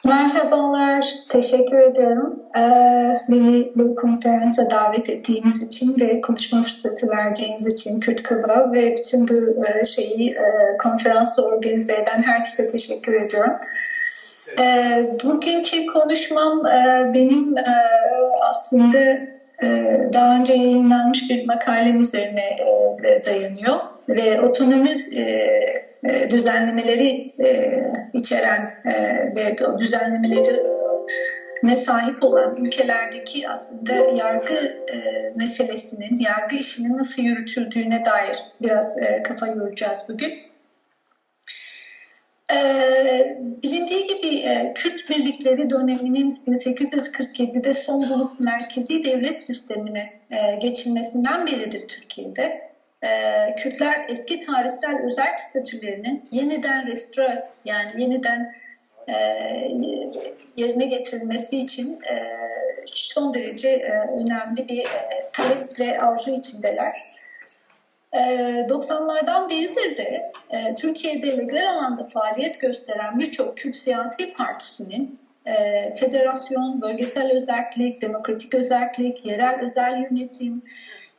Merhabalar, teşekkür ediyorum. Beni bu konferansa davet ettiğiniz için ve konuşma fırsatı vereceğiniz için Kürt Kaba ve bütün bu konferansı organize eden herkese teşekkür ediyorum. Bugünkü konuşmam benim aslında daha önce yayınlanmış bir makalem üzerine dayanıyor ve otonomi düzenlemeleri içeren ve düzenlemeleri ne sahip olan ülkelerdeki aslında yargı meselesinin, yargı işinin nasıl yürütüldüğüne dair biraz kafa yoracağız bugün. Bilindiği gibi Kürt birlikleri döneminin 1847'de son bulup merkezi devlet sistemine geçilmesinden beridir Türkiye'de. Kürtler eski tarihsel özerk statülerinin yeniden yeniden yerine getirilmesi için son derece önemli bir talep ve arzu içindeler. 90'lardan beridir de Türkiye'de legal alanda faaliyet gösteren birçok Kürt siyasi partisinin federasyon, bölgesel özerklik, demokratik özerklik, yerel özel yönetim,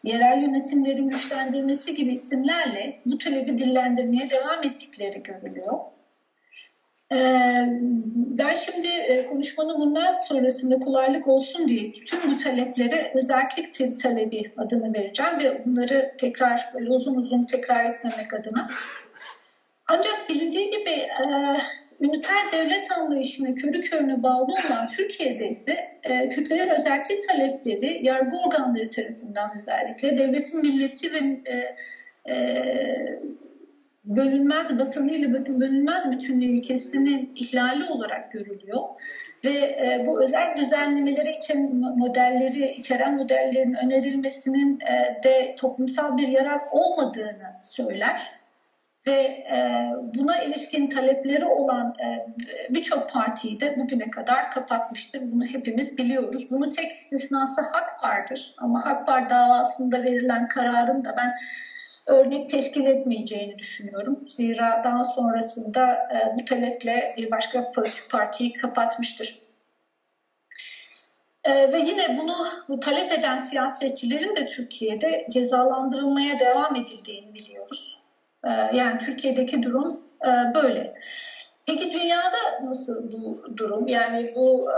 yerel yönetimlerin güçlendirmesi gibi isimlerle bu talebi dillendirmeye devam ettikleri görülüyor. Ben şimdi konuşmanın bundan sonrasında kolaylık olsun diye tüm bu taleplere özerklik talebi adını vereceğim ve bunları tekrar uzun uzun tekrar etmemek adına. Ancak bilindiği gibi üniter devlet anlayışına körü körüne bağlı olan Türkiye'de ise Kürtlerin özerklik talepleri yargı organları tarafından özellikle devletin milleti ve vatanıyla bölünmez bütünlüğü ilkesinin ihlali olarak görülüyor. Ve bu özel düzenlemeleri içeren modellerin önerilmesinin de toplumsal bir yarar olmadığını söyler. Ve buna ilişkin talepleri olan birçok partiyi de bugüne kadar kapatmıştır. Bunu hepimiz biliyoruz. Bunun tek istisnası Hakpar'dır. Ama Hakpar davasında verilen kararın da ben örnek teşkil etmeyeceğini düşünüyorum. Zira daha sonrasında bu taleple bir başka politik partiyi kapatmıştır. Ve yine bu talep eden siyasetçilerin de Türkiye'de cezalandırılmaya devam edildiğini biliyoruz. Yani Türkiye'deki durum böyle. Peki dünyada nasıl bu durum? Yani bu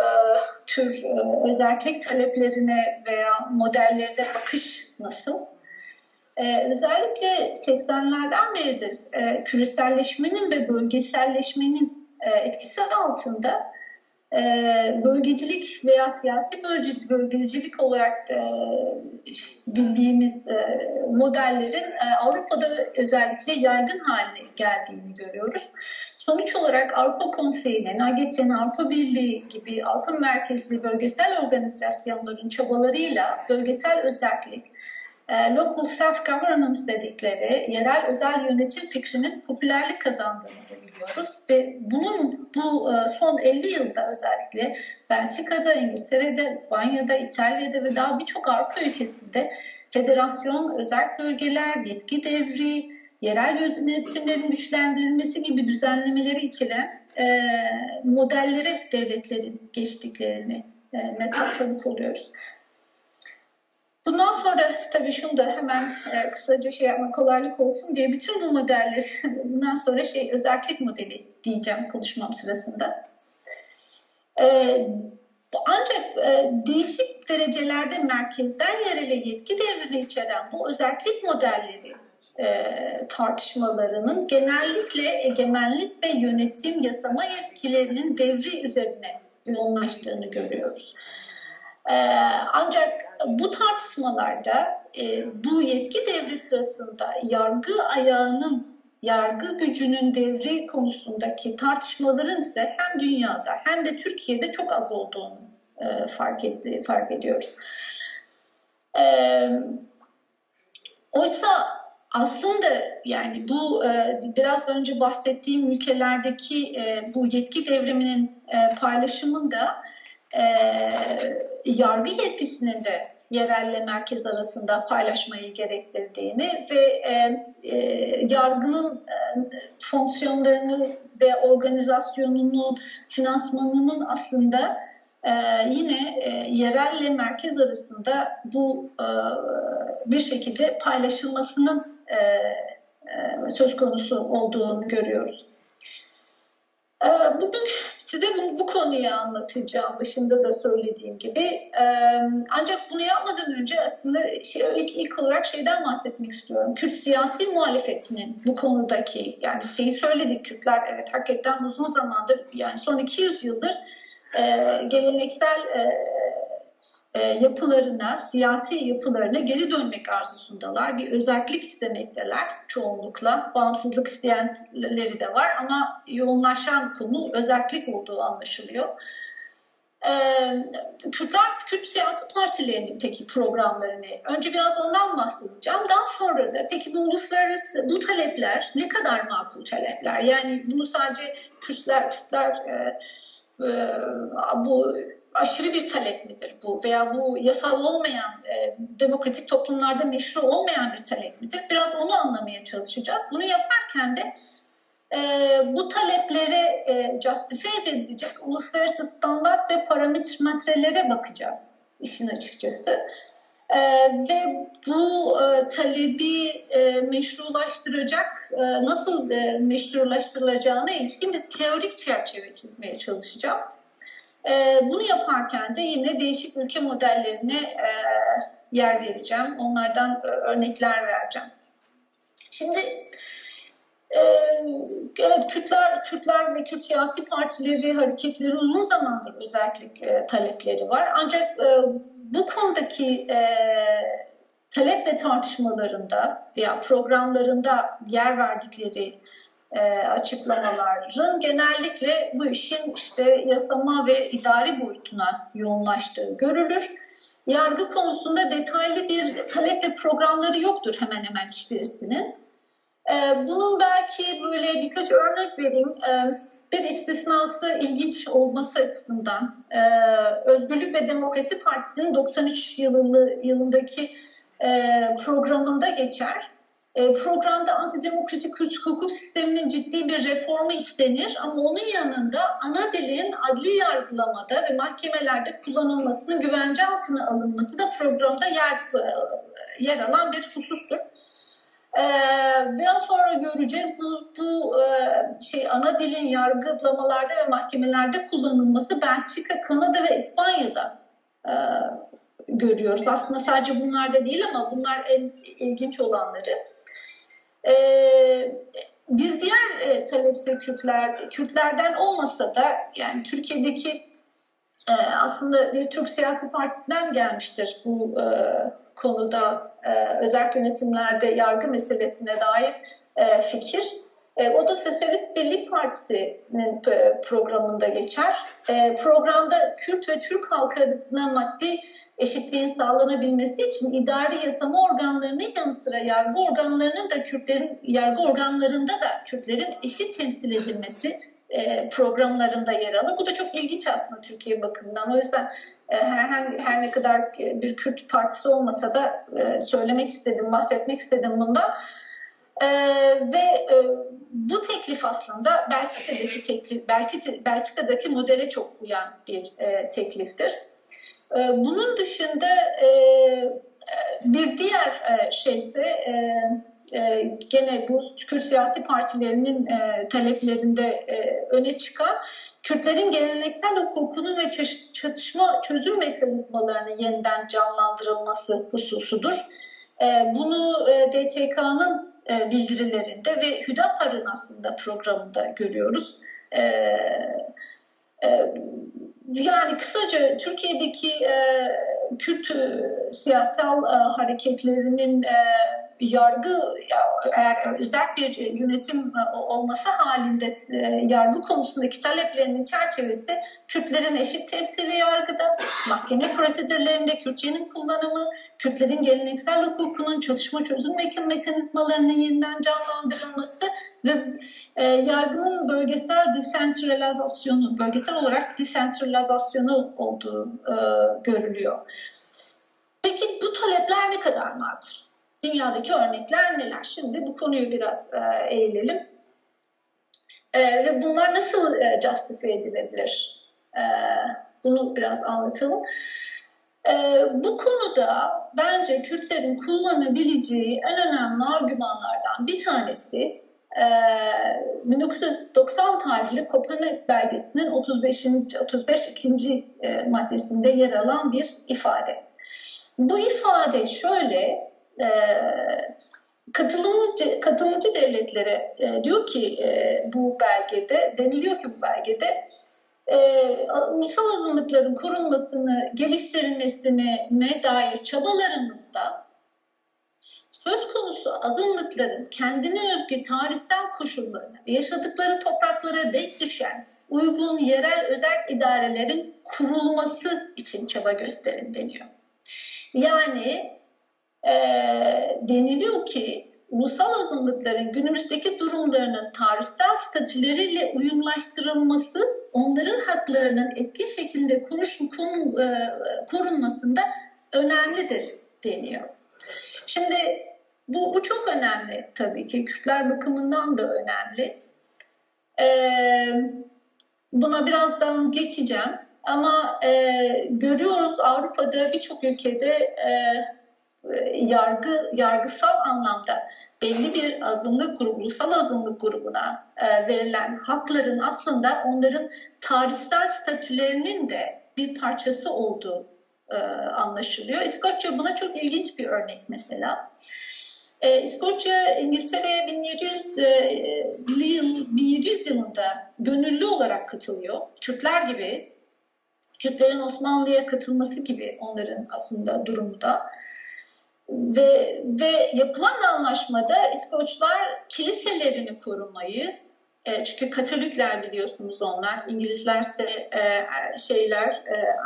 tür özerklik taleplerine veya modellerine bakış nasıl? Özellikle 80'lerden beridir küreselleşmenin ve bölgeselleşmenin etkisi altında bölgecilik veya siyasi bölgecilik olarak bildiğimiz modellerin Avrupa'da özellikle yaygın haline geldiğini görüyoruz. Sonuç olarak Avrupa Konseyi'nin, AGT'nin, Avrupa Birliği gibi Avrupa merkezli bölgesel organizasyonların çabalarıyla bölgesel özellik, local self-governance dedikleri yerel özel yönetim fikrinin popülerlik kazandığını da biliyoruz. Ve bunun bu son 50 yılda özellikle Belçika'da, İngiltere'de, İspanya'da, İtalya'da ve daha birçok Avrupa ülkesinde federasyon, özel bölgeler, yetki devri, yerel yönetimlerin güçlendirilmesi gibi düzenlemeleri içeren modellere devletlerin geçtiklerini tanık oluyoruz. Bundan sonra tabii şunu da hemen kısaca yapmak kolaylık olsun diye bütün bu modelleri bundan sonra özerklik modeli diyeceğim konuşmam sırasında. Ancak değişik derecelerde merkezden yerele yetki devrini içeren bu özerklik modelleri tartışmalarının genellikle egemenlik ve yönetim yasama yetkilerinin devri üzerine yoğunlaştığını görüyoruz. Ancak bu tartışmalarda bu yetki devri sırasında yargı gücünün devri konusundaki tartışmaların ise hem dünyada hem de Türkiye'de çok az olduğunu fark ediyoruz. Oysa aslında yani bu biraz önce bahsettiğim ülkelerdeki bu yetki devriminin paylaşımında yargı yetkisinin de yerelle merkez arasında paylaşmayı gerektirdiğini ve yargının fonksiyonlarını ve organizasyonunu, finansmanının aslında yine yerelle merkez arasında bu bir şekilde paylaşılmasının söz konusu olduğunu görüyoruz. Bugün size bu konuyu anlatacağım, başında da söylediğim gibi. Ancak bunu yapmadan önce aslında ilk olarak şeyden bahsetmek istiyorum. Kürt siyasi muhalefetinin bu konudaki, yani şeyi söyledik, Kürtler evet hakikaten uzun zamandır, yani son 200 yıldır geleneksel yapılarına, siyasi yapılarına geri dönmek arzusundalar. Bir özellik istemekteler çoğunlukla. Bağımsızlık isteyenleri de var ama yoğunlaşan konu özellik olduğu anlaşılıyor. Kürt siyasi partilerinin peki programlarını, önce biraz ondan bahsedeceğim. Daha sonra da peki bu uluslararası, bu talepler ne kadar makul talepler? Yani bunu sadece Kürtler bu aşırı bir talep midir bu, veya bu yasal olmayan, demokratik toplumlarda meşru olmayan bir talep midir? Biraz onu anlamaya çalışacağız. Bunu yaparken de bu taleplere justifiye edilecek uluslararası standart ve parametrelere bakacağız işin açıkçası. Ve bu talebi meşrulaştıracak, nasıl meşrulaştırılacağına ilişkin bir teorik çerçeve çizmeye çalışacağım. Bunu yaparken de yine değişik ülke modellerine yer vereceğim. Onlardan örnekler vereceğim. Şimdi evet, Kürtler ve Kürt siyasi partileri, hareketleri uzun zamandır özellik talepleri var. Ancak bu konudaki talep ve tartışmalarında veya programlarında yer verdikleri açıklamaların genellikle bu işin işte yasama ve idari boyutuna yoğunlaştığı görülür. Yargı konusunda detaylı bir talep ve programları yoktur hemen hemen hiçbirisinin. Bunun belki böyle birkaç örnek vereyim. Bir istisnası ilginç olması açısından Özgürlük ve Demokrasi Partisi'nin 93 yılındaki programında geçer. Programda antidemokratik hukuk sisteminin ciddi bir reformu istenir ama onun yanında ana dilin adli yargılamada ve mahkemelerde kullanılmasının güvence altına alınması da programda yer alan bir husustur. Biraz sonra göreceğiz bu ana dilin yargılamalarda ve mahkemelerde kullanılması Belçika, Kanada ve İspanya'da görüyoruz. Aslında sadece bunlarda değil ama bunlar en ilginç olanları. Bir diğer talepse Kürtlerden olmasa da, yani Türkiye'deki aslında bir Türk siyasi partisinden gelmiştir bu konuda özel yönetimlerde yargı meselesine dair fikir. O da Sosyalist Birlik Partisi'nin programında geçer. Programda Kürt ve Türk halkı arasında maddi eşitliğin sağlanabilmesi için idari yasama organlarının yanı sıra yargı organlarında da Kürtlerin eşit temsil edilmesi programlarında yer alır. Bu da çok ilginç aslında Türkiye bakımından. O yüzden her ne kadar bir Kürt partisi olmasa da bahsetmek istedim bundan. Ve bu teklif aslında Belçika'daki modele çok uyan bir tekliftir. Bunun dışında bir diğer şeyse gene bu Kürt siyasi partilerinin taleplerinde öne çıkan Kürtlerin geleneksel hukukunun ve çatışma çözüm mekanizmalarının yeniden canlandırılması hususudur. Bunu DTK'nın bildirilerinde ve Hüdapar'ın aslında programında görüyoruz. Yani kısaca Türkiye'deki Kürt siyasal hareketlerinin eğer özel bir yönetim olması halinde yargı konusundaki taleplerinin çerçevesi Kürtlerin eşit temsili yargıda, mahkeme prosedürlerinde Kürtçenin kullanımı, Kürtlerin geleneksel hukukunun çalışma çözüm mekanizmalarının yeniden canlandırılması ve yargının bölgesel olarak desentralizasyonu olduğu görülüyor. Peki Peki bu talepler ne kadar makul? Dünyadaki örnekler neler? Şimdi bu konuyu biraz eğilelim. Ve bunlar nasıl justify edilebilir? Bunu biraz anlatalım. Bu konuda bence Kürtlerin kullanabileceği en önemli argümanlardan bir tanesi 1990 tarihli Kopenhag belgesinin 35. maddesinde yer alan bir ifade. Bu ifade şöyle, katılımcı devletlere diyor ki bu belgede, deniliyor ki bu belgede ulusal azınlıkların korunmasını, geliştirilmesine dair çabalarımızda söz konusu azınlıkların kendine özgü tarihsel koşullarına ve yaşadıkları topraklara denk düşen uygun yerel özel idarelerin kurulması için çaba gösterin deniyor. Yani deniliyor ki ulusal azınlıkların günümüzdeki durumlarının tarihsel statüleriyle uyumlaştırılması onların haklarının etkin şekilde korunmasında önemlidir deniyor. Şimdi bu çok önemli tabii ki. Kürtler bakımından da önemli. Buna birazdan geçeceğim. Ama görüyoruz Avrupa'da birçok ülkede yargısal anlamda belli bir azınlık grubu, ulusal azınlık grubuna verilen hakların aslında onların tarihsel statülerinin de bir parçası olduğu anlaşılıyor. İskoçya buna çok ilginç bir örnek mesela. İskoçya İngiltere'ye 1700 yılında gönüllü olarak katılıyor. Kürtler gibi, Kürtlerin Osmanlı'ya katılması gibi onların aslında durumu da. Ve yapılan anlaşmada İskoçlar kiliselerini korumayı, çünkü Katolikler biliyorsunuz onlar, İngilizlerse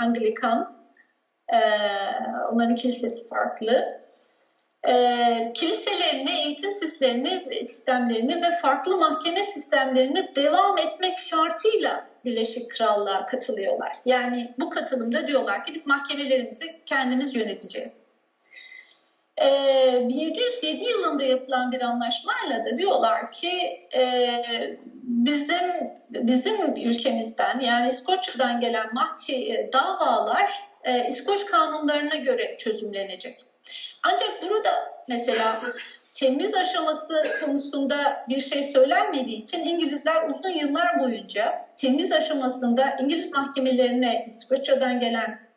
Anglikan, onların kilisesi farklı. Kiliselerini, eğitim sistemlerini ve farklı mahkeme sistemlerini devam etmek şartıyla Birleşik Krallığa katılıyorlar. Yani bu katılımda diyorlar ki biz mahkemelerimizi kendimiz yöneteceğiz. 1707 yılında yapılan bir anlaşmayla da diyorlar ki bizim ülkemizden yani İskoçya'dan gelen davalar İskoç kanunlarına göre çözümlenecek. Ancak burada mesela temiz aşaması konusunda bir şey söylenmediği için İngilizler uzun yıllar boyunca temiz aşamasında İngiliz mahkemelerine İskoçya'dan gelen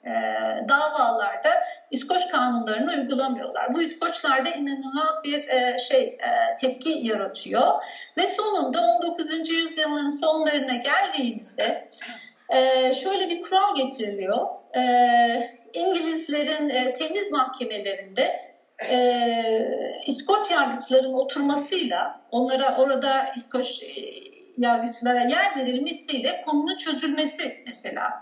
davalarda İskoç kanunlarını uygulamıyorlar. Bu İskoçlarda inanılmaz bir tepki yaratıyor ve sonunda 19. yüzyılın sonlarına geldiğimizde şöyle bir kural getiriliyor. İngilizlerin temiz mahkemelerinde İskoç yargıçların oturmasıyla onlara orada İskoç yargıçlara yer verilmesiyle konunun çözülmesi mesela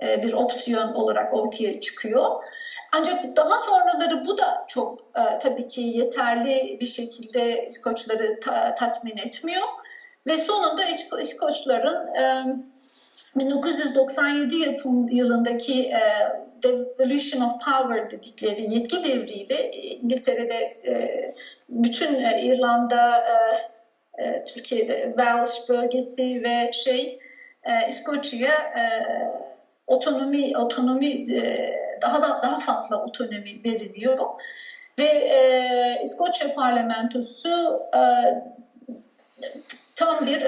bir opsiyon olarak ortaya çıkıyor. Ancak daha sonraları bu da çok tabii ki yeterli bir şekilde İskoçları tatmin etmiyor ve sonunda İskoçların 1997 yılındaki Devolution of Power dedikleri yetki devriyle İngiltere'de bütün İrlanda, Türkiye'de Welsh bölgesi ve İskoçya'ya otonomi daha fazla otonomi veriliyor ve İskoçya parlamentosu tam bir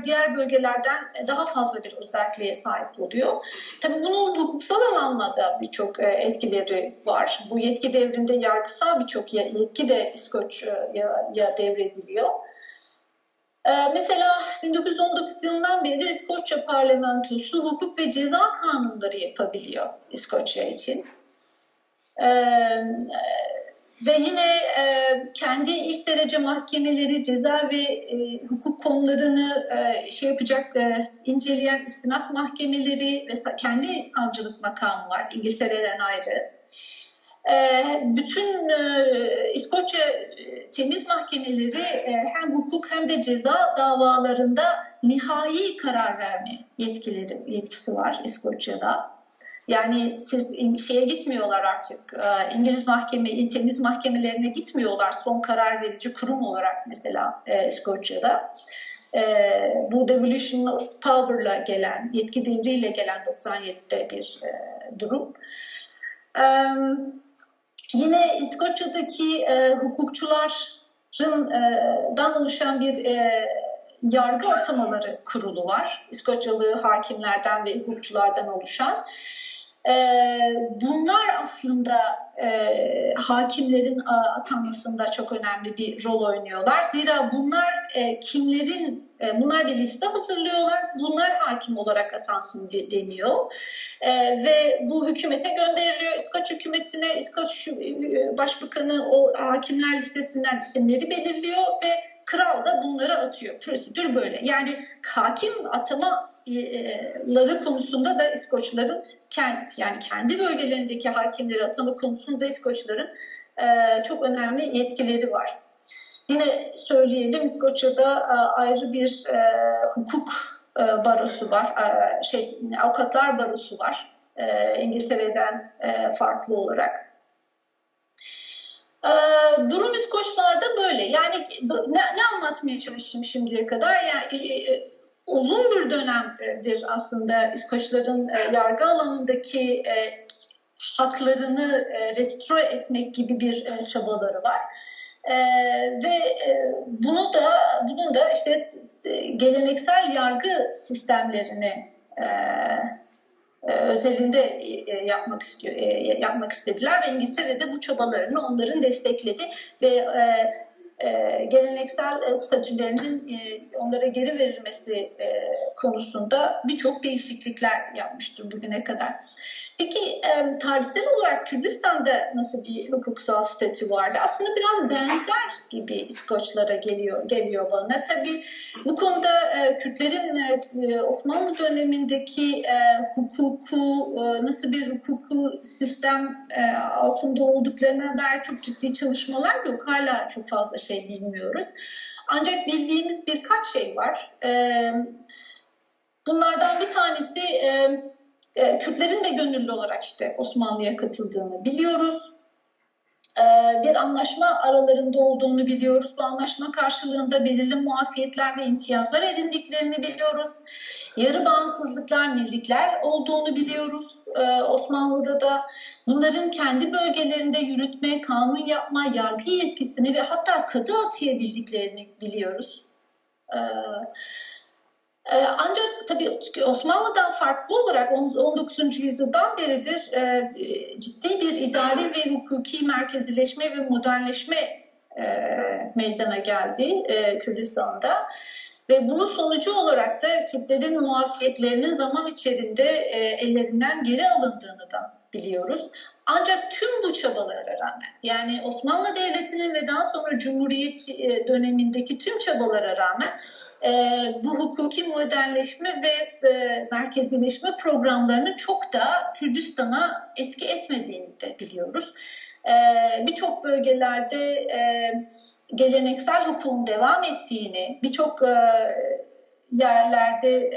diğer bölgelerden daha fazla bir özelliğe sahip oluyor. Tabii bunun hukuksal alanda da birçok etkileri var. Bu yetki devrinde yargısal birçok yetki de İskoçya'ya devrediliyor. Mesela 1919 yılından beri İskoçya parlamentosu hukuk ve ceza kanunları yapabiliyor İskoçya için. Ve yine kendi ilk derece mahkemeleri, ceza ve hukuk konularını inceleyen istinaf mahkemeleri ve kendi savcılık makamı var İngiltere'den ayrı. Bütün İskoçya temiz mahkemeleri hem hukuk hem de ceza davalarında nihai karar verme yetkisi var İskoçya'da. Yani siz şeye gitmiyorlar artık, temiz mahkemelerine gitmiyorlar son karar verici kurum olarak mesela İskoçya'da. Bu Devolution of Power'la gelen, yetki devriyle gelen 97'de bir durum. Yine İskoçya'daki hukukçulardan oluşan bir yargı atamaları kurulu var. İskoçyalı hakimlerden ve hukukçulardan oluşan. Bunlar aslında hakimlerin atanmasında çok önemli bir rol oynuyorlar. Zira bunlar bunlar bir liste hazırlıyorlar. Bunlar hakim olarak atansın deniyor. Ve bu hükümete gönderiliyor. İskoç hükümetine İskoç Başbakanı o hakimler listesinden isimleri belirliyor ve kral da bunları atıyor. Prosedür böyle. Yani hakim atamaları konusunda da İskoçların kendi bölgelerindeki hakimleri atama konusunda İskoçların çok önemli yetkileri var. Yine söyleyelim, İskoçya'da ayrı bir hukuk barosu var, avukatlar barosu var İngiltere'den farklı olarak. Durum İskoçlarda böyle. Yani ne anlatmaya çalıştım şimdiye kadar? Yani uzun bir dönemdir aslında İskoçların yargı alanındaki haklarını restore etmek gibi bir çabaları var. Ve bunun da işte geleneksel yargı sistemlerini özelinde yapmak istediler ve İngiltere'de bu çabalarını onların destekledi ve geleneksel statülerinin onlara geri verilmesi konusunda birçok değişiklikler yapmıştır bugüne kadar. Peki tarihsel olarak Kürdistan'da nasıl bir hukuksal statü vardı? Aslında biraz benzer gibi İskoçlara geliyor bana. Tabii bu konuda Kürtlerin Osmanlı dönemindeki hukuku, nasıl bir hukuku sistem altında olduklarına dair çok ciddi çalışmalar yok. Hala çok fazla şey bilmiyoruz. Ancak bildiğimiz birkaç şey var. Bunlardan bir tanesi Kürtlerin de gönüllü olarak işte Osmanlı'ya katıldığını biliyoruz. Bir anlaşma aralarında olduğunu biliyoruz. Bu anlaşma karşılığında belirli muafiyetler ve imtiyazlar edindiklerini biliyoruz. Yarı bağımsızlıklar, millikler olduğunu biliyoruz. Osmanlı'da da bunların kendi bölgelerinde yürütme, kanun yapma, yargı yetkisini ve hatta kadı atayabildiklerini biliyoruz. Ancak tabii Osmanlı'dan farklı olarak 19. yüzyıldan beridir ciddi bir idari ve hukuki merkezileşme ve modernleşme meydana geldi Kürdistan'da. Ve bunun sonucu olarak da Kürtlerin muafiyetlerinin zaman içerisinde ellerinden geri alındığını da biliyoruz. Ancak tüm bu çabalara rağmen, yani Osmanlı Devleti'nin ve daha sonra Cumhuriyet dönemindeki tüm çabalara rağmen bu hukuki modernleşme ve merkezileşme programlarının çok da Kürdistan'a etki etmediğini de biliyoruz. Birçok bölgelerde geleneksel hukukun devam ettiğini, birçok yerlerde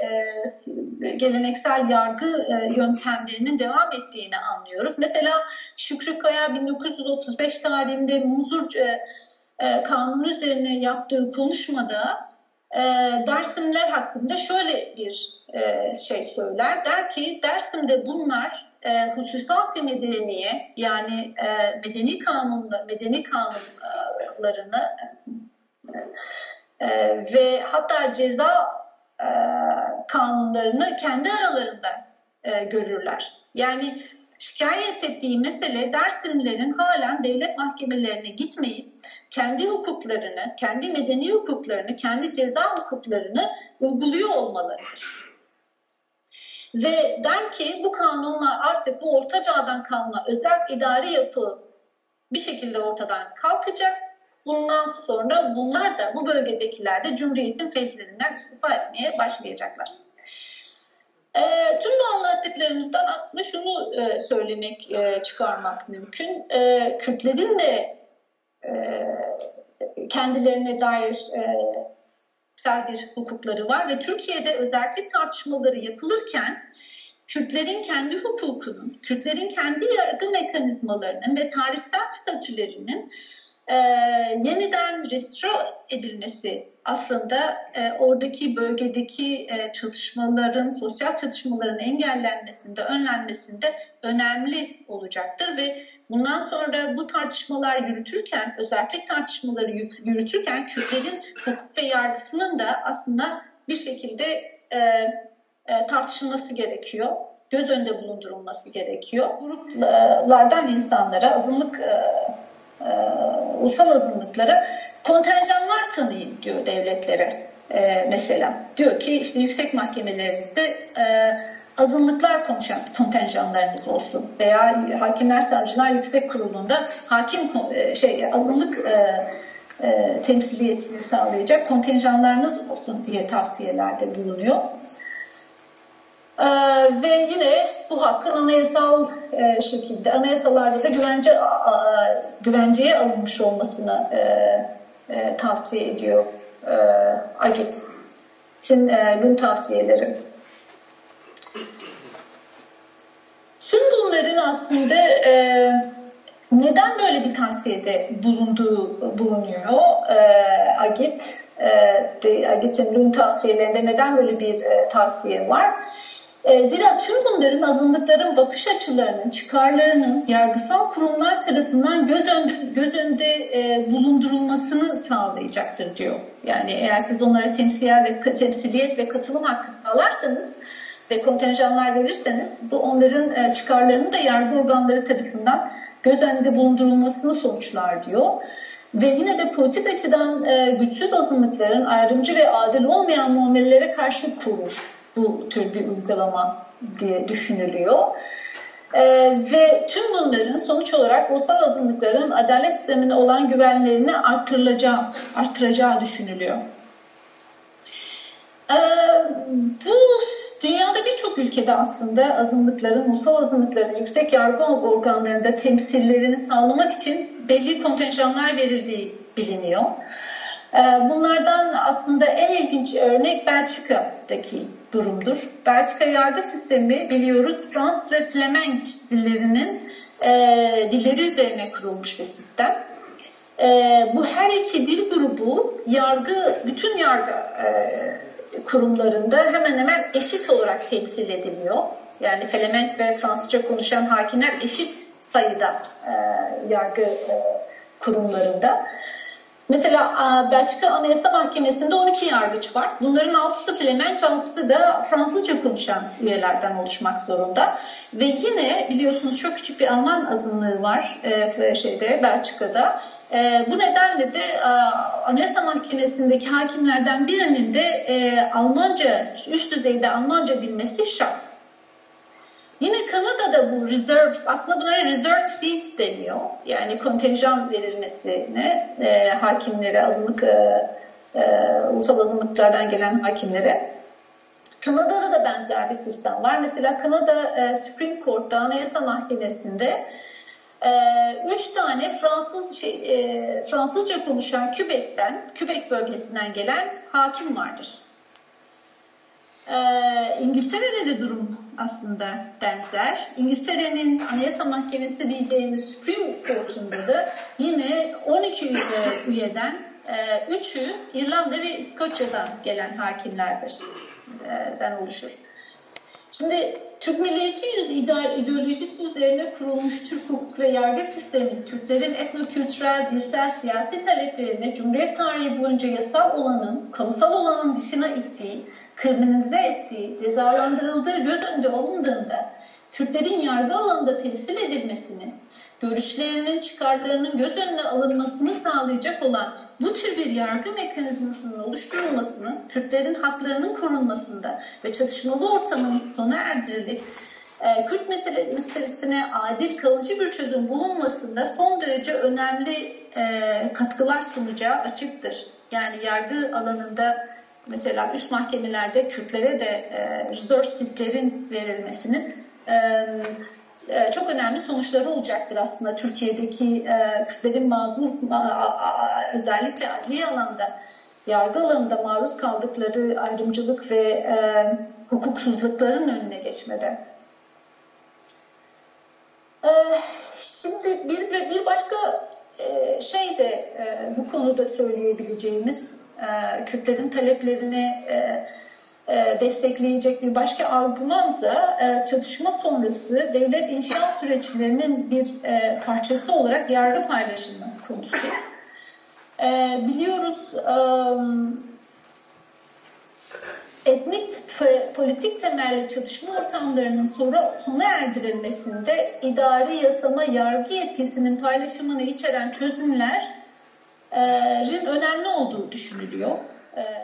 geleneksel yargı yöntemlerinin devam ettiğini anlıyoruz. Mesela Şükrü Kaya 1935 tarihinde Muzur Kanunu üzerine yaptığı konuşmada Dersimler hakkında şöyle bir şey söyler. Der ki Dersim'de bunlar hususat-ı medeniye, yani medeni kanunlarını ve hatta ceza kanunlarını kendi aralarında görürler. Yani şikayet ettiği mesele Dersimlerin halen devlet mahkemelerine gitmeyip kendi hukuklarını, kendi medeni hukuklarını, kendi ceza hukuklarını uyguluyor olmalarıdır. Ve der ki bu kanunlar artık bu Orta Çağ'dan kalma özel idari yapı bir şekilde ortadan kalkacak. Bundan sonra bunlar da bu bölgedekiler de Cumhuriyet'in feyzlerinden istifa etmeye başlayacaklar. Tüm bu anlattıklarımızdan aslında şunu söylemek, çıkarmak mümkün. Kürtlerin de kendilerine dair bir hukukları var ve Türkiye'de özellik tartışmaları yapılırken Kürtlerin kendi hukukunun, Kürtlerin kendi yargı mekanizmalarının ve tarihsel statülerinin yeniden restore edilmesi aslında oradaki bölgedeki çatışmaların, sosyal çatışmaların engellenmesinde, önlenmesinde önemli olacaktır ve bundan sonra bu tartışmalar yürütürken, özellik tartışmaları yürütürken Kürtlerin hukuk ve yargısının da aslında bir şekilde tartışılması gerekiyor. Göz önünde bulundurulması gerekiyor. Gruplardan insanlara, ulusal azınlıklara kontenjanlar tanıyın diyor devletlere mesela. Diyor ki işte yüksek mahkemelerimizde azınlıklar kontenjanlarınız olsun veya Hakimler Savcılar Yüksek Kurulu'nda azınlık temsiliyetini sağlayacak kontenjanlarınız olsun diye tavsiyelerde bulunuyor. Ve yine bu hakkın anayasal şekilde, anayasalarda da güvenceye alınmış olmasını tavsiye ediyor Agit'in bu tavsiyeleri. Tüm bunların aslında neden böyle bir tavsiyede bulunuyor Agit'in bu tavsiyelerinde neden böyle bir tavsiye var? Zira tüm bunların azınlıkların bakış açılarının, çıkarlarının yargısal kurumlar tarafından göz önünde bulundurulmasını sağlayacaktır diyor. Yani eğer siz onlara temsiliyet ve katılım hakkı sağlarsanız ve kontenjanlar verirseniz bu onların çıkarlarının da yargı organları tarafından göz önünde bulundurulmasını sonuçlar diyor. Ve yine de politik açıdan güçsüz azınlıkların ayrımcı ve adil olmayan muamelelere karşı korur bu tür bir uygulama diye düşünülüyor. Ve tüm bunların sonuç olarak ulusal azınlıkların adalet sistemine olan güvenlerini artıracağı düşünülüyor. Bu dünyada birçok ülkede aslında azınlıkların, ulusal azınlıkların yüksek yargı organlarında temsillerini sağlamak için belli kontenjanlar verildiği biliniyor. Bunlardan aslında en ilginç örnek Belçika'daki durumdur. Belçika yargı sistemi biliyoruz Fransız ve Flemenç dilleri üzerine kurulmuş bir sistem. Bu her iki dil grubu bütün yargı kurumlarında hemen hemen eşit olarak temsil ediliyor. Yani Flemenç ve Fransızca konuşan hakimler eşit sayıda yargı kurumlarında. Mesela Belçika Anayasa Mahkemesi'nde 12 yargıç var. Bunların 6'sı Flemenç, 6'sı da Fransızca konuşan üyelerden oluşmak zorunda. Ve yine biliyorsunuz çok küçük bir Alman azınlığı var Belçika'da. Bu nedenle de Anayasa Mahkemesi'ndeki hakimlerden birinin de üst düzeyde Almanca bilmesi şart. Yine Kanada'da bu aslında bunlara reserve seats deniyor. Yani kontenjan verilmesine hakimlere, ulusal azınlıklardan gelen hakimlere. Kanada'da da benzer bir sistem var. Mesela Kanada Supreme Court'ta, Anayasa Mahkemesi'nde 3 tane Fransızca konuşan Quebec bölgesinden gelen hakim vardır. İngiltere'de de durum aslında benzer. İngiltere'nin Anayasa Mahkemesi diyeceğimiz Supreme Court'unda da yine 12 üyeden 3'ü İrlanda ve İskoçya'dan gelen hakimlerden oluşur. Şimdi Türk milliyetçi ideolojisi üzerine kurulmuş Türk hukuk ve yargı sistemi, Kürtlerin etnokültürel, dilsel, siyasi taleplerini Cumhuriyet tarihi boyunca yasal olanın, kamusal olanın dışına ittiği, kriminalize ettiği, cezalandırıldığı göz önünde alındığında Kürtlerin yargı alanında temsil edilmesini, görüşlerinin, çıkarlarının göz önüne alınmasını sağlayacak olan bu tür bir yargı mekanizmasının oluşturulmasının, Kürtlerin haklarının korunmasında ve çatışmalı ortamın sona erdirilip Kürt meselesine adil, kalıcı bir çözüm bulunmasında son derece önemli katkılar sunacağı açıktır. Yani yargı alanında mesela üst mahkemelerde Kürtlere de reserve seatlerin verilmesinin çok önemli sonuçları olacaktır aslında Türkiye'deki Kürtlerin özellikle adli alanda, yargı alanında maruz kaldıkları ayrımcılık ve hukuksuzlukların önüne geçmede. bu konuda söyleyebileceğimiz, Kürtlerin taleplerini destekleyecek bir başka argüman da çatışma sonrası devlet inşa süreçlerinin bir parçası olarak yargı paylaşımı konusu. Biliyoruz, etnik politik temelli çatışma ortamlarının sona erdirilmesinde idari, yasama, yargı yetkisinin paylaşımını içeren çözümlerin önemli olduğu düşünülüyor.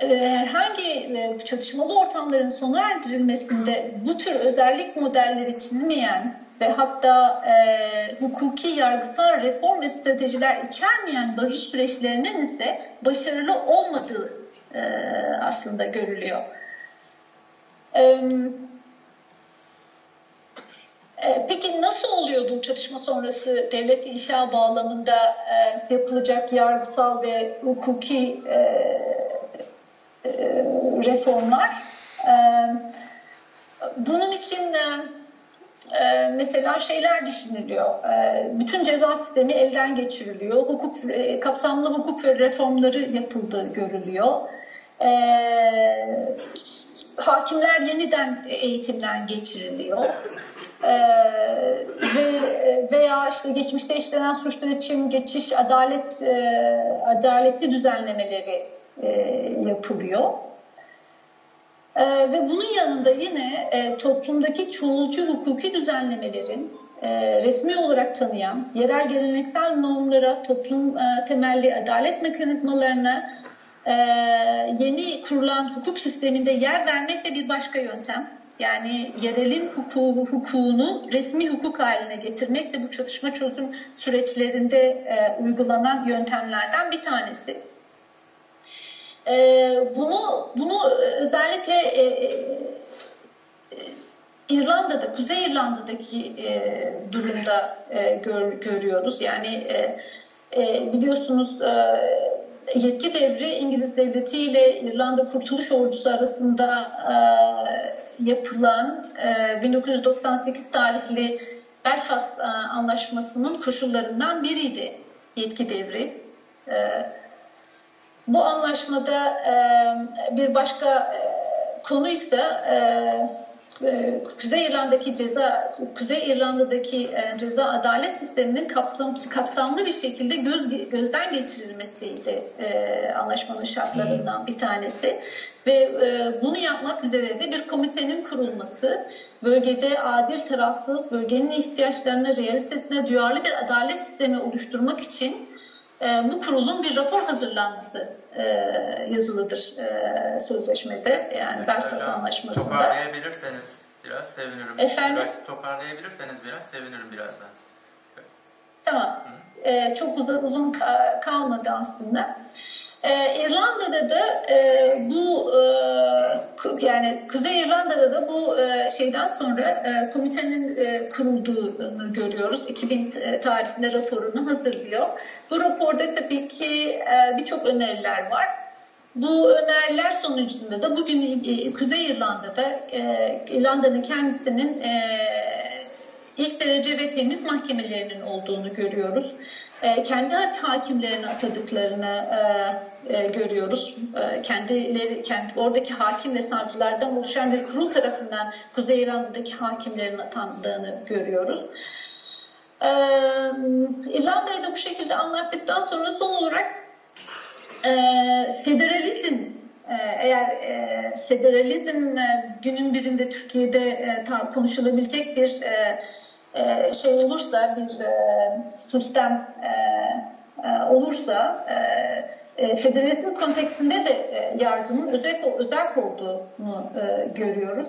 Herhangi çatışmalı ortamların sona erdirilmesinde bu tür özellik modelleri çizmeyen ve hatta hukuki yargısal reform ve stratejiler içermeyen barış süreçlerinin ise başarılı olmadığı aslında görülüyor. Peki nasıl oluyordu çatışma sonrası devlet inşa bağlamında yapılacak yargısal ve hukuki reformlar? Bunun için mesela şeyler düşünülüyor. Bütün ceza sistemi elden geçiriliyor. Kapsamlı hukuk ve reformları yapıldığı görülüyor. Hakimler yeniden eğitimden geçiriliyor. Veya işte geçmişte işlenen suçlar için geçiş adaleti düzenlemeleri yapılıyor. Ve bunun yanında yine toplumdaki çoğulcu hukuki düzenlemelerin resmi olarak tanıyan, yerel geleneksel normlara, toplum temelli adalet mekanizmalarına yeni kurulan hukuk sisteminde yer vermek de bir başka yöntem. Yani yerelin hukukunu resmi hukuk haline getirmek de bu çatışma çözüm süreçlerinde uygulanan yöntemlerden bir tanesi. Bunu özellikle İrlanda'da, Kuzey İrlanda'daki durumda görüyoruz. Yani biliyorsunuz yetki devri İngiliz Devleti ile İrlanda Kurtuluş Ordusu arasında yapılan 1998 tarihli Belfast Anlaşması'nın koşullarından biriydi yetki devri. Bu anlaşmada bir başka konuysa Kuzey İrlanda'daki ceza adalet sisteminin kapsamlı bir şekilde gözden geçirilmesiydi anlaşmanın şartlarından bir tanesi. Ve bunu yapmak üzere de bir komitenin kurulması, bölgede adil, tarafsız, bölgenin ihtiyaçlarına, realitesine duyarlı bir adalet sistemi oluşturmak için bu kurulun bir rapor hazırlanması yazılıdır sözleşmede, yani Belfast Anlaşması'nda. Toparlayabilirseniz biraz sevinirim. Efendim? Toparlayabilirseniz biraz sevinirim birazdan. Tamam. Çok uzun kalmadı aslında. İrlanda'da da yani Kuzey İrlanda'da da bu şeyden sonra komitenin kurulduğunu görüyoruz. 2000 tarihinde raporunu hazırlıyor. Bu raporda tabii ki birçok öneriler var. Bu öneriler sonucunda da bugün Kuzey İrlanda'da İrlanda'nın kendisinin ilk derece ve temiz mahkemelerinin olduğunu görüyoruz. Kendi hakimlerini atadıklarını görüyoruz. Oradaki hakim ve savcılardan oluşan bir kurul tarafından Kuzey İrlanda'daki hakimlerin atandığını görüyoruz. İrlanda'yı da bu şekilde anlattıktan sonra son olarak federalizm, eğer federalizm günün birinde Türkiye'de konuşulabilecek bir şey olursa, bir sistem olursa, federalizm kontekstinde de yargının özerk olduğunu görüyoruz.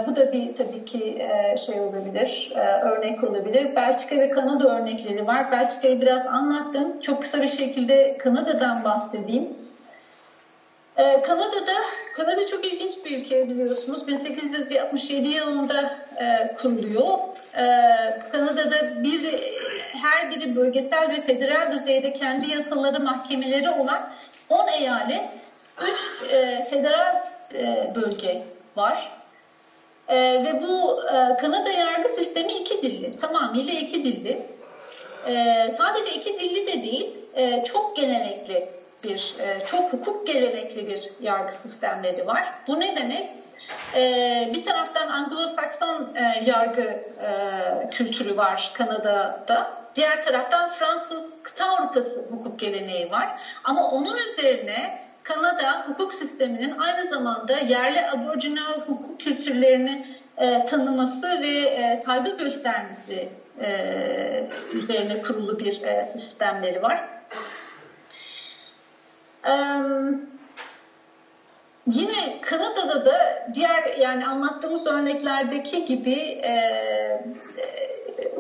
Bu da bir tabii ki şey olabilir, örnek olabilir. Belçika ve Kanada örnekleri var. Belçika'yı biraz anlattım. Çok kısa bir şekilde Kanada'dan bahsedeyim. Kanada çok ilginç bir ülke, biliyorsunuz. 1867 yılında kuruluyor. Kanada'da her biri bölgesel ve federal düzeyde kendi yasaları, mahkemeleri olan 10 eyalet, 3 federal bölge var. Ve bu Kanada yargı sistemi 2 dilli, tamamıyla 2 dilli. sadece iki dilli de değil, çok gelenekli çok hukuk gelenekli bir yargı sistemleri var. Bu ne demek? Bir taraftan Anglo-Sakson yargı kültürü var Kanada'da. Diğer taraftan Fransız kıta Avrupası hukuk geleneği var. Ama onun üzerine Kanada hukuk sisteminin aynı zamanda yerli aboriginal hukuk kültürlerini tanıması ve saygı göstermesi üzerine kurulu bir sistemleri var. Yine Kanada'da da diğer yani anlattığımız örneklerdeki gibi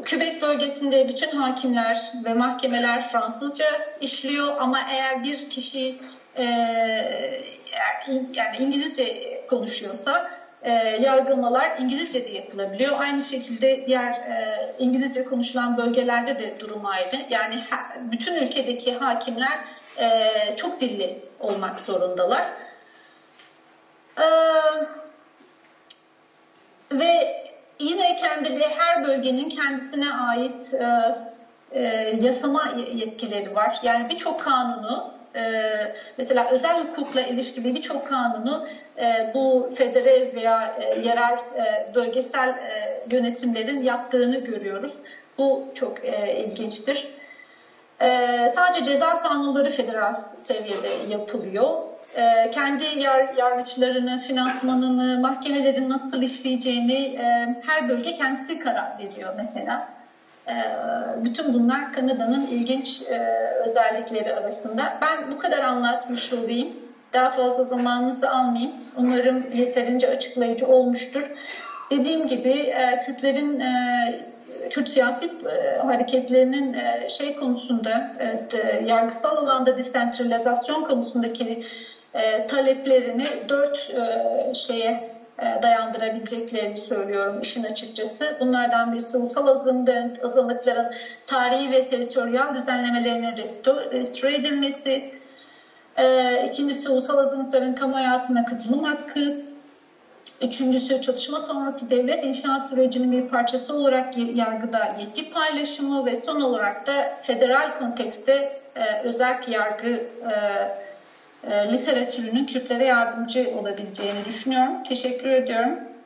Quebec bölgesinde bütün hakimler ve mahkemeler Fransızca işliyor ama eğer bir kişi yani İngilizce konuşuyorsa yargılamalar İngilizce de yapılabiliyor. Aynı şekilde diğer İngilizce konuşulan bölgelerde de durum ayrı. Yani bütün ülkedeki hakimler çok dilli olmak zorundalar. Ve yine her bölgenin kendisine ait yasama yetkileri var. Yani birçok kanunu, mesela özel hukukla ilişkili birçok kanunu bu federe veya yerel bölgesel yönetimlerin yaptığını görüyoruz. Bu çok ilginçtir. Sadece ceza kanunları federal seviyede yapılıyor. Kendi yargıçlarını, finansmanını, mahkemelerin nasıl işleyeceğini her bölge kendisi karar veriyor mesela. Bütün bunlar Kanada'nın ilginç özellikleri arasında. Ben bu kadar anlatmış olayım. Daha fazla zamanınızı almayayım. Umarım yeterince açıklayıcı olmuştur. Dediğim gibi Kürt siyasi hareketlerinin konusunda, yargısal alanda desentralizasyon konusundaki taleplerini 4 şeye dayandırabileceklerini söylüyorum işin açıkçası. Bunlardan birisi ulusal azınlıkların tarihi ve teritoryal düzenlemelerinin restore edilmesi. İkincisi ulusal azınlıkların kamu hayatına katılım hakkı. Üçüncüsü çatışma sonrası devlet inşaat sürecinin bir parçası olarak yargıda yetki paylaşımı ve son olarak da federal kontekste özerk yargı literatürünün Kürtlere yardımcı olabileceğini düşünüyorum. Teşekkür ediyorum.